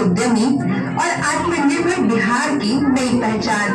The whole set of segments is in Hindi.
उद्यमी और आत्मनिर्भर बिहार की नई पहचान।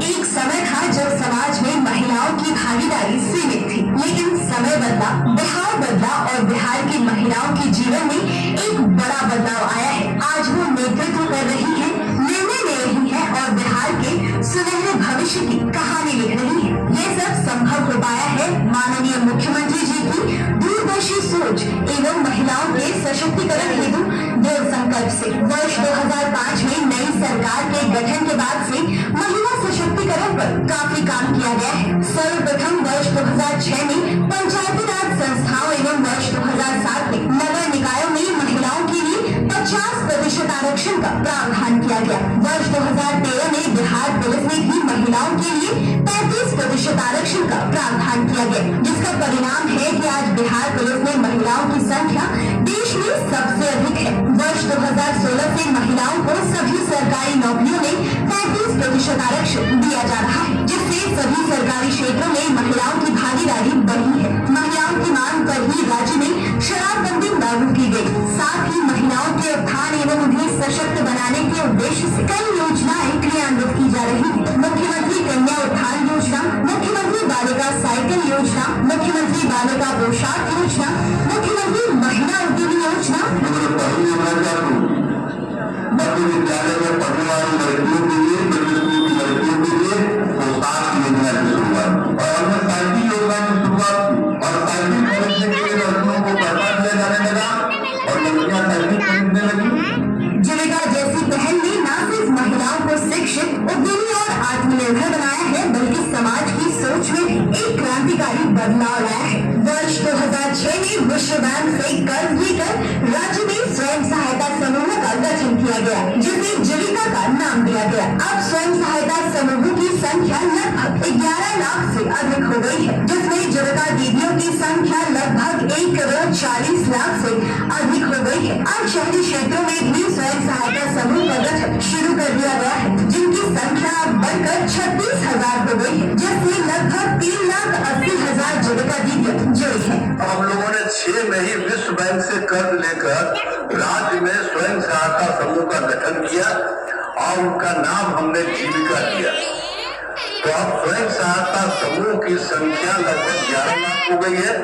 एक समय था जब समाज में महिलाओं की भागीदारी सीमित थी, लेकिन समय बदला, बिहार बदला और बिहार की महिलाओं के जीवन में एक बड़ा बदलाव आया है। आज वो नेतृत्व कर रही है, निर्णय ले रही है और बिहार के सुनहरे भविष्य की कहानी लिख रही है। ये सब संभव हो पाया है माननीय मुख्यमंत्री जी की दूरदर्शी सोच एवं महिलाओं के सशक्तिकरण हेतु दृढ़ संकल्प से। वर्ष 2005 में नई सरकार के गठन के बाद से महिला सशक्तिकरण पर काफी काम किया गया है। सर्वप्रथम वर्ष 2006 में पंचायती राज संस्थाओं एवं वर्ष 2007 में नगर निकायों में महिलाओं के लिए 50% आरक्षण का प्रावधान किया गया। वर्ष 2013 में बिहार पुलिस में भी महिलाओं के लिए 35% आरक्षण का प्रावधान किया गया, जिसका परिणाम है कि आज बिहार पुलिस में महिलाओं की संख्या देश में सबसे अधिक है। वर्ष 2016 से महिलाओं को सभी सरकारी नौकरियों में 35% आरक्षण दिया जा रहा है, जिससे सभी सरकारी क्षेत्रों में महिलाओं की भागीदारी बढ़ी है। महिलाओं की मांग पर ही राज्य में शराबबंदी लागू की गई। साथ ही महिलाओं के उत्थान एवं उन्हें सशक्त बनाने के उद्देश्य से कई योजनाएं क्रियान्वित की जा रही है। मुख्यमंत्री कन्या उत्थान योजना, मुख्यमंत्री बालिका साइकिल योजना, मुख्यमंत्री बालिका पोशाक योजना, मुख्यमंत्री महिला उद्यमी योजना। मध्य विद्यालय में पढ़ने वाली लड़कियों के लिए, लड़कियों के लिए पोशाक योजना की शुरुआत, और हमने साइकिल योजना की शुरुआत की, और साइकिल खरीदने के लिए लड़कियों को पैसा दिया जाने लगा और लड़कियां साइकिल खरीदने लगी। जीविका जैसी पहल ने न सिर्फ महिलाओं को शिक्षित, उद्यमी और आत्मनिर्भर बनाया है, बल्कि समाज की सोच में भी एक क्रांतिकारी बदलाव लाया है। वर्ष 2006 में विश्व बैंक से कर्ज लेकर राज्य में स्वयं सहायता समूह का गठन किया गया, जिसे जीविका का नाम दिया गया। अब स्वयं सहायता समूहों की संख्या लगभग 11 लाख से अधिक हो गई है, जिसमें जीविका दीदियों की संख्या लगभग 1,40,00,000 से अधिक हो गई है। अब शहरी क्षेत्रों में भी स्वयं सहायता समूह का गठन शुरू कर दिया गया है, जिनकी संख्या बढ़कर 36,000 हो गई है, जिससे लगभग 3,80,000 जीविका दीदियां जुड़ी है। हम लोगों ने 6 में ही विश्व बैंक से कर्ज लेकर राज्य में स्वयं सहायता समूह का गठन किया और उनका नाम हमने जीविका दिया। तो अब स्वयं सहायता समूह की संख्या लगभग 11 लाख हो गई है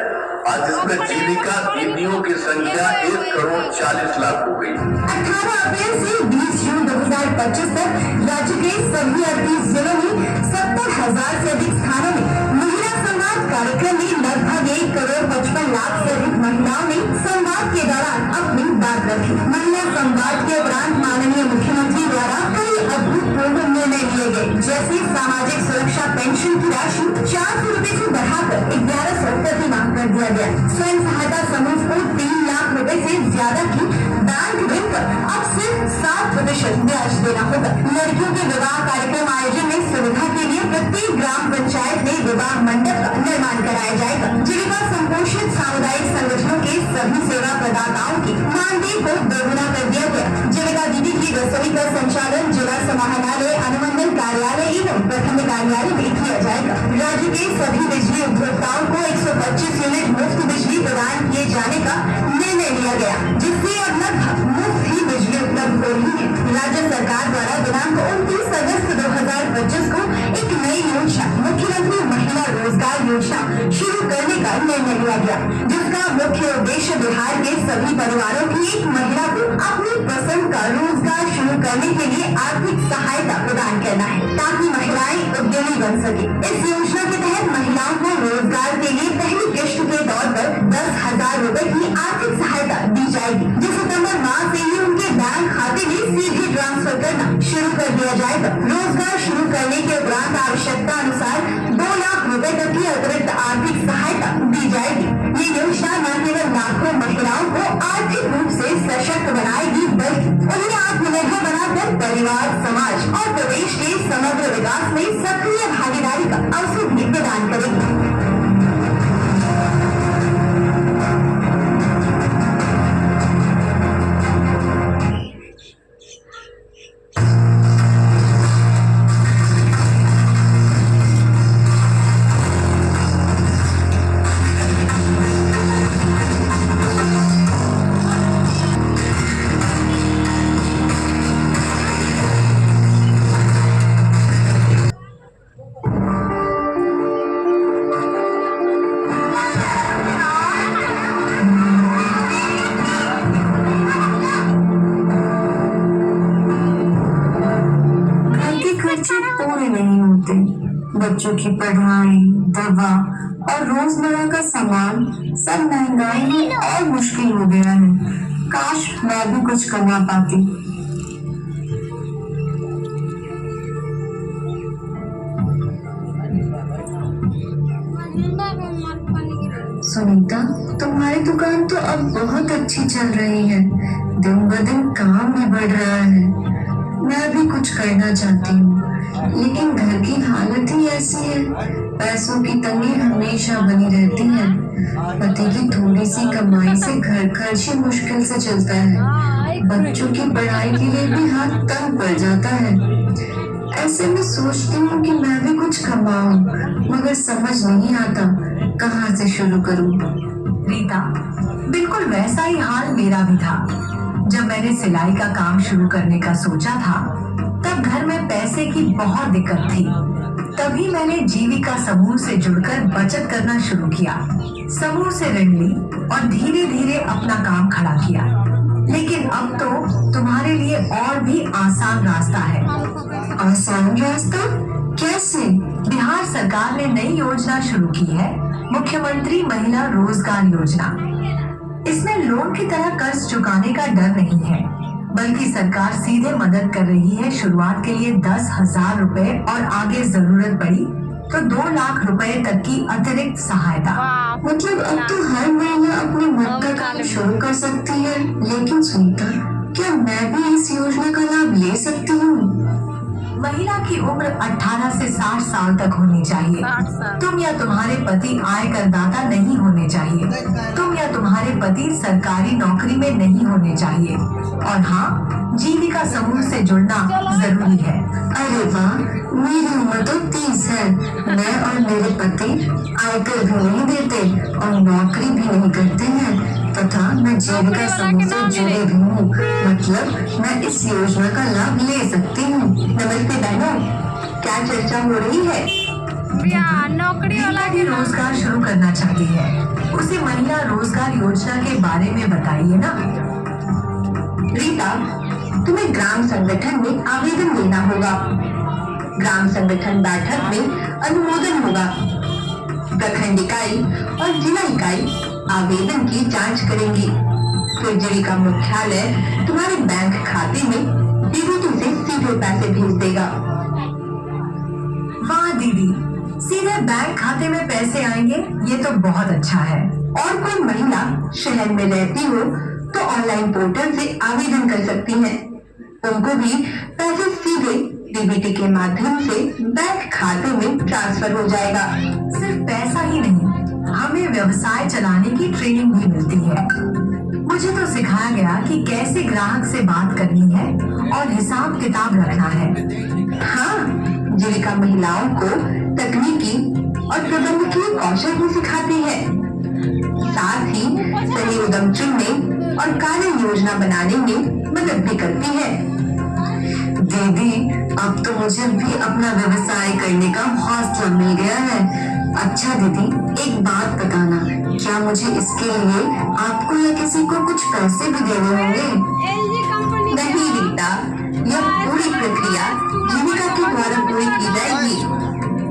और जिसमें जीविका दीदियों की संख्या 1,40,00,000 हो गई। 18 अप्रैल से 20 जून 2025 तक राज्य के सभी 38 जिलों में 70,000 से अधिक स्थानों में महिला संवाद कार्यक्रम में लगभग 1,55,00,000 से अधिक महिलाओं ने संवाद के दौरान अपनी बात रखी। महिला संवाद के उपरांत माननीय मुख्यमंत्री द्वारा कई अभूतपूर्व निर्णय लिए गए, जैसे सामाजिक सुरक्षा पेंशन की राशि 400 रूपए से बढ़ाकर 1,100 प्रति माह कर दिया गया। स्वयं सहायता समूह को 3 लाख रुपए से ज्यादा की बैंक ऋण पर अब सिर्फ 7% ब्याज देना होगा। लड़कियों के विवाह कार्यक्रम आयोजन में सुविधा के लिए प्रत्येक ग्राम पंचायत में विवाह मंडप का निर्माण कराया जाएगा। जीविका संपोषित सामुदायिक संगठनों के सभी सेवा प्रदाताओं की मानदेय को दोगुना कर दिया गया। जीविका दीदी की रसोई का संचालन जिला समाहरणालय, अनुमंडल कार्यालय एवं प्रखंड कार्यालय में किया जाएगा। राज्य के सभी बिजली उपभोक्ताओं को 125 यूनिट मुफ्त बिजली प्रदान किए जाने का निर्णय लिया गया, जिससे अब लगभग मुफ्त ही बिजली उपलब्ध हो रही है। राज्य सरकार द्वारा दिनांक 29 अगस्त 2025 को एक नई योजना मुख्यमंत्री महिला रोजगार योजना शुरू करने का निर्णय लिया गया, जिसका मुख्य उद्देश्य बिहार के सभी परिवारों की एक महिला को अपनी पसंद का रोजगार शुरू करने के लिए आर्थिक सहायता प्रदान करना है, ताकि महिलाएं उद्यमी बन सके। इस योजना के तहत महिलाओं को रोजगार के लिए पहली किश्त के तौर पर 10,000 रूपए की आर्थिक सहायता दी जाएगी, जो सितंबर माह से ही उनके बैंक खाते में सीधे ट्रांसफर करना शुरू कर दिया जाएगा। रोजगार शुरू करने के उपरांत आवश्यकता अनुसार 2 लाख रुपए तक की अतिरिक्त आर्थिक सहायता दी जाएगी। ये योजना न केवल लाखों महिलाओं को आर्थिक रूप से सशक्त बनाएगी, बल्कि उन्हें आत्मनिर्भर बनाकर परिवार, समाज और प्रदेश के समग्र विकास में सक्रिय भागीदारी का अवसर बच्चों की पढ़ाई, दवा और रोजमर्रा का सामान सब महंगाई में और मुश्किल हो गया है। काश मैं भी कुछ कमा पाती। सुनीता, तुम्हारी दुकान तो अब बहुत अच्छी चल रही है। दिन ब दिन काम भी बढ़ रहा है। मैं भी कुछ करना चाहती हूँ, लेकिन घर की हालत ही ऐसी है। पैसों की तंगी हमेशा बनी रहती है। पति की थोड़ी सी कमाई से घर खर्च ही मुश्किल से चलता है। बच्चों की पढ़ाई के लिए भी हाथ तंग पड़ जाता है। ऐसे में सोचती हूँ कि मैं भी कुछ कमाऊं, मगर समझ नहीं आता कहाँ से शुरू करूं। रीता, बिल्कुल वैसा ही हाल मेरा भी था। जब मैंने सिलाई का काम शुरू करने का सोचा था, तब घर में पैसे की बहुत दिक्कत थी। तभी मैंने जीविका समूह से जुड़कर बचत करना शुरू किया। समूह से ऋण ली और धीरे धीरे अपना काम खड़ा किया। लेकिन अब तो तुम्हारे लिए और भी आसान रास्ता है। आसान रास्ता? कैसे? बिहार सरकार ने नई योजना शुरू की है, मुख्यमंत्री महिला रोजगार योजना। इसमें लोन की तरह कर्ज चुकाने का डर नहीं है, बल्कि सरकार सीधे मदद कर रही है। शुरुआत के लिए 10,000 रुपए और आगे जरूरत पड़ी तो 2 लाख रुपए तक की अतिरिक्त सहायता। मतलब अब तो हर महीना अपने मन का काम शुरू कर सकती है। लेकिन सुनीता, क्या मैं भी इस योजना का लाभ ले सकती हूँ? महिला की उम्र 18 से 60 साल तक होनी चाहिए। तुम या तुम्हारे पति आय करदाता नहीं होने चाहिए। तुम या तुम्हारे पति सरकारी नौकरी में नहीं होने चाहिए। और हाँ, जीविका समूह से जुड़ना जरूरी है। अरे वाह, मेरी उम्र तो 30 है। मैं और मेरे पति आयकर भी नहीं देते और नौकरी भी नहीं करते हैं, तथा मैं जीविका समूह से जुड़ी भी हूँ। मतलब मैं इस योजना का लाभ ले सकती हूँ। नमस्ते बहनों, क्या चर्चा हो रही है? नौकरी वाला भी रोजगार शुरू करना चाहती है, उसे महिला रोजगार योजना के बारे में बताइए ना। रीता, तुम्हें ग्राम संगठन में आवेदन देना होगा। ग्राम संगठन बैठक में अनुमोदन होगा। प्रखंड इकाई और जिला इकाई आवेदन की जांच करेंगी। फिर जीविका मुख्यालय तुम्हारे बैंक खाते में डीबीटी से सीधे पैसे भेज देगा। वाह दीदी, सीधे बैंक खाते में पैसे आएंगे, ये तो बहुत अच्छा है। और कोई महिला शहर में रहती हो तो ऑनलाइन पोर्टल से आवेदन कर सकती हैं। उनको भी पैसे सीधे डीबीटी के माध्यम से बैंक खाते में ट्रांसफर हो जाएगा। सिर्फ पैसा ही नहीं, हमें व्यवसाय चलाने की ट्रेनिंग भी मिलती है। मुझे तो सिखाया गया कि कैसे ग्राहक से बात करनी है और हिसाब किताब रखना है। हाँ, जीविका महिलाओं को तकनीकी और प्रबंधकीय कौशल भी सिखाती है। साथ ही सही उद्यम चुनने और कार्य योजना बनाने में मदद भी करती है। दीदी, अब तो मुझे भी अपना व्यवसाय करने का हौसला मिल गया है। अच्छा दीदी, एक बात बताना, क्या मुझे इसके लिए आपको या किसी को कुछ पैसे भी देने होंगे? नहीं रीता, यह पूरी प्रक्रिया जीविका के द्वारा पूरी की जाएगी।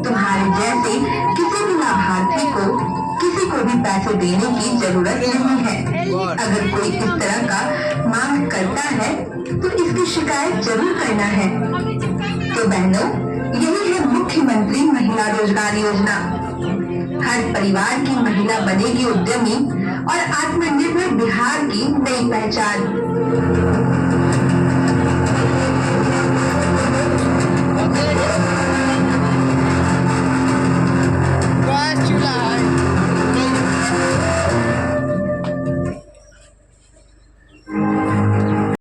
तुम्हारे जैसे किसी भी लाभार्थी को किसी को भी पैसे देने की जरूरत नहीं है। अगर कोई इस तरह का मांग करता है तो इसकी शिकायत जरूर करना है। तो बहनों, यही है मुख्यमंत्री महिला रोजगार योजना। हर परिवार की महिला बनेगी उद्यमी और आत्मनिर्भर बिहार की नई पहचान।